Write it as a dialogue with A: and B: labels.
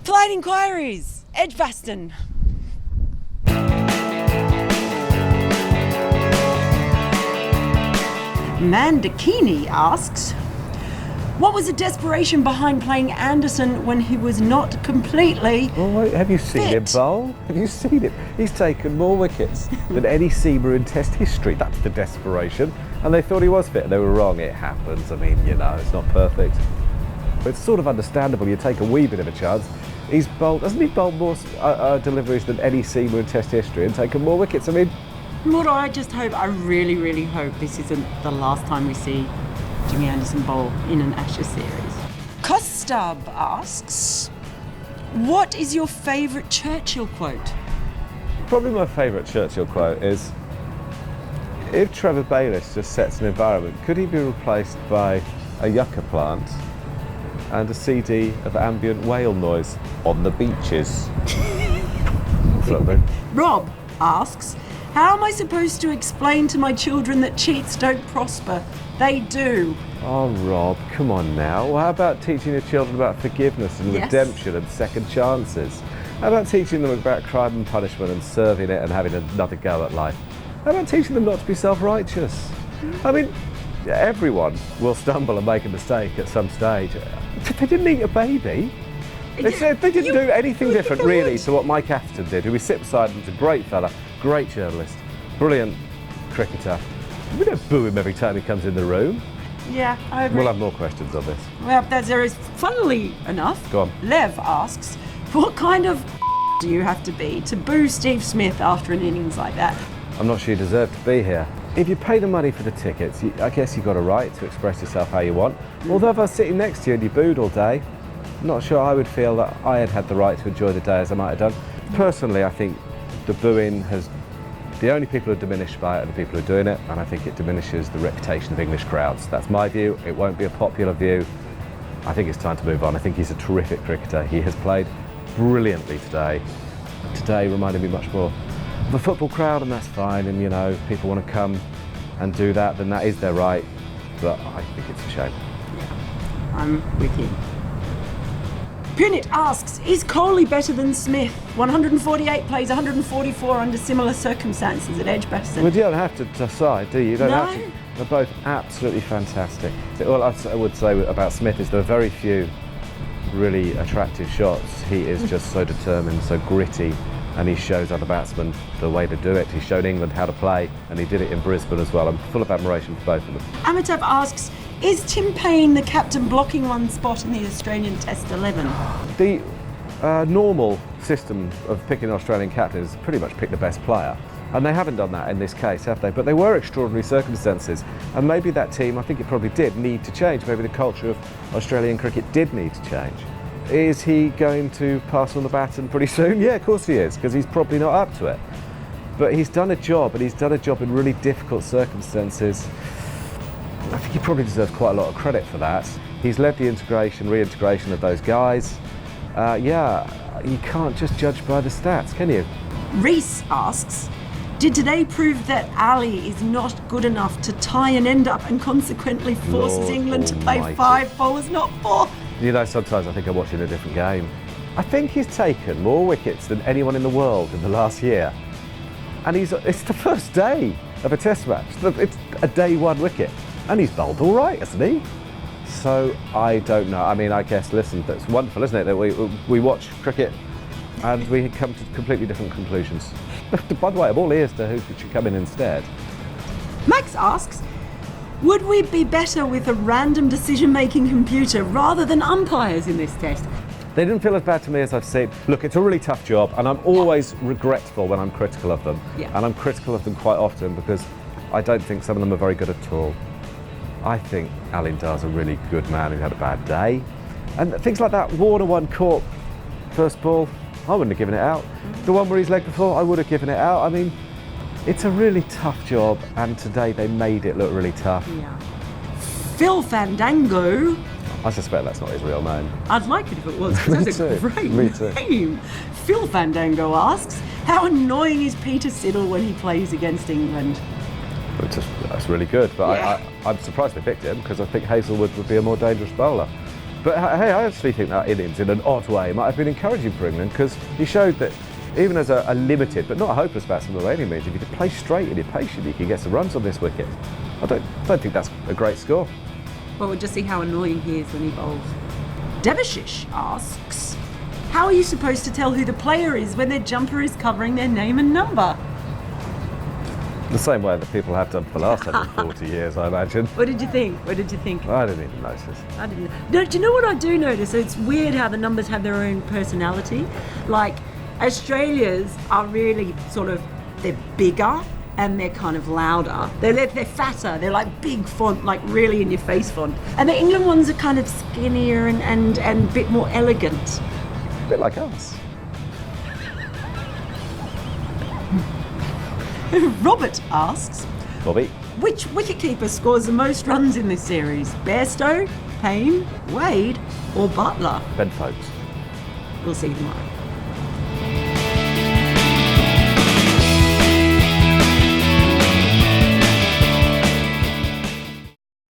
A: Flight Enquiries, Edgbaston. Mandakini asks, what was the desperation behind playing Anderson when he was not completely
B: have you seen
A: fit?
B: him bowl? Have you seen him? He's taken more wickets than any seamer in Test history. That's the desperation. And they thought he was fit. They were wrong. It happens. I mean, you know, it's not perfect. But it's sort of understandable. You take a wee bit of a chance. Hasn't he bowled more deliveries than any seamer in Test history and taken more wickets? I mean,
A: What I just hope, I really, really hope this isn't the last time we see Jimmy Anderson bowl in an Ashes series. Kostab asks, what is your favourite Churchill quote?
B: probably my favourite Churchill quote is, if Trevor Bayliss just sets an environment, could he be replaced by a yucca plant and a CD of ambient whale noise on the beaches?
A: Rob asks, how am I supposed to explain to my children that cheats don't prosper? They do.
B: Oh, Rob, come on now. Well, how about teaching your children about forgiveness and redemption and second chances? How about teaching them about crime and punishment and serving it and having another go at life? How about teaching them not to be self-righteous? I mean, everyone will stumble and make a mistake at some stage. They didn't eat a baby. They didn't do anything different, really, to what Mike Atherton did, who we sit beside him. He's a great fella, great journalist, brilliant cricketer. We don't boo him every time he comes in the room.
A: Yeah, I agree.
B: We'll have more questions on this.
A: Well, there is, funnily enough,
B: Go on.
A: Lev asks, what kind of do you have to be to boo Steve Smith after an innings like that?
B: I'm not sure you deserve to be here. If you pay the money for the tickets, I guess you've got a right to express yourself how you want. Although if I was sitting next to you and you booed all day, I'm not sure I would feel that I had the right to enjoy the day as I might have done. Personally, I think the booing the only people who are diminished by it are the people who are doing it, and I think it diminishes the reputation of English crowds. That's my view. It won't be a popular view. I think it's time to move on. I think he's a terrific cricketer. He has played brilliantly today. Today reminded me much more of a football crowd, and that's fine. And, you know, if people want to come and do that, then that is their right. But I think it's a shame.
A: Yeah, I'm with you. Punit asks, is Kohli better than Smith? 148 plays, 144 under similar circumstances at Edgbaston.
B: Well, you don't have to decide, do you? You don't
A: No.
B: have to. They're both absolutely fantastic. All I would say about Smith is there are very few really attractive shots. He is just so determined, so gritty, and he shows other batsmen the way to do it. He showed England how to play, and he did it in Brisbane as well. I'm full of admiration for both of them.
A: Amitav asks, is Tim Payne the captain blocking one spot in the Australian Test 11?
B: The normal system of picking an Australian captain is pretty much pick the best player. And they haven't done that in this case, have they? But they were extraordinary circumstances. And maybe that team, I think it probably did need to change. Maybe the culture of Australian cricket did need to change. Is he going to pass on the baton pretty soon? Yeah, of course he is, because he's probably not up to it. But he's done a job, and he's done a job in really difficult circumstances. I think he probably deserves quite a lot of credit for that. He's led the reintegration of those guys. You can't just judge by the stats, can you?
A: Reese asks, did today prove that Ali is not good enough to tie an end up and consequently forces
B: Lord
A: England to play
B: almighty.
A: 5 bowlers, not 4?
B: You know, sometimes I think I'm watching a different game. I think he's taken more wickets than anyone in the world in the last year. And it's the first day of a test match. It's a day one wicket. And he's bowled all right, hasn't he? So, I don't know. I mean, I guess, listen, that's wonderful, isn't it, that we watch cricket and we come to completely different conclusions. By the way, I'm all ears to who should come in instead.
A: Max asks, would we be better with a random decision-making computer rather than umpires in this test?
B: They didn't feel as bad to me as I've seen. Look, it's a really tough job, and I'm always regretful when I'm critical of them.
A: Yeah.
B: And I'm critical of them quite often because I don't think some of them are very good at all. I think Alin Dar's a really good man who had a bad day. And things like that, Warner one caught first ball, I wouldn't have given it out. The one where he's legged before, I would have given it out. I mean, it's a really tough job, and today they made it look really tough.
A: Yeah. Phil Fandango.
B: I suspect that's not his real name.
A: I'd like it if it was, because that's a great
B: Me too.
A: name. Phil Fandango asks, how annoying is Peter Siddle when he plays against England?
B: That's really good, but
A: Yeah.
B: I'm surprised they picked him because I think Hazelwood would be a more dangerous bowler. But hey, I actually think that innings, in an odd way, might have been encouraging for England, because he showed that even as a limited, but not a hopeless batsman by any means, if you can play straight and you're patient, you can get some runs on this wicket. I don't think that's a great score.
A: Well, we'll just see how annoying he is when he bowls. Devashish asks, how are you supposed to tell who the player is when their jumper is covering their name and number?
B: The same way that people have done for the last 140 years, I imagine.
A: What did you think? What did you think?
B: I didn't even notice.
A: I didn't. No, do you know what I do notice? It's weird how the numbers have their own personality. Like, Australia's are really sort of, they're bigger and they're kind of louder. They're fatter. They're like big font, like really in your face font. And the England ones are kind of skinnier and a bit more elegant.
B: A bit like us.
A: Robert asks,
B: Bobby.
A: which wicketkeeper scores the most runs in this series? Bairstow, Payne, Wade or Butler?
B: Ben Folks.
A: We'll see tomorrow.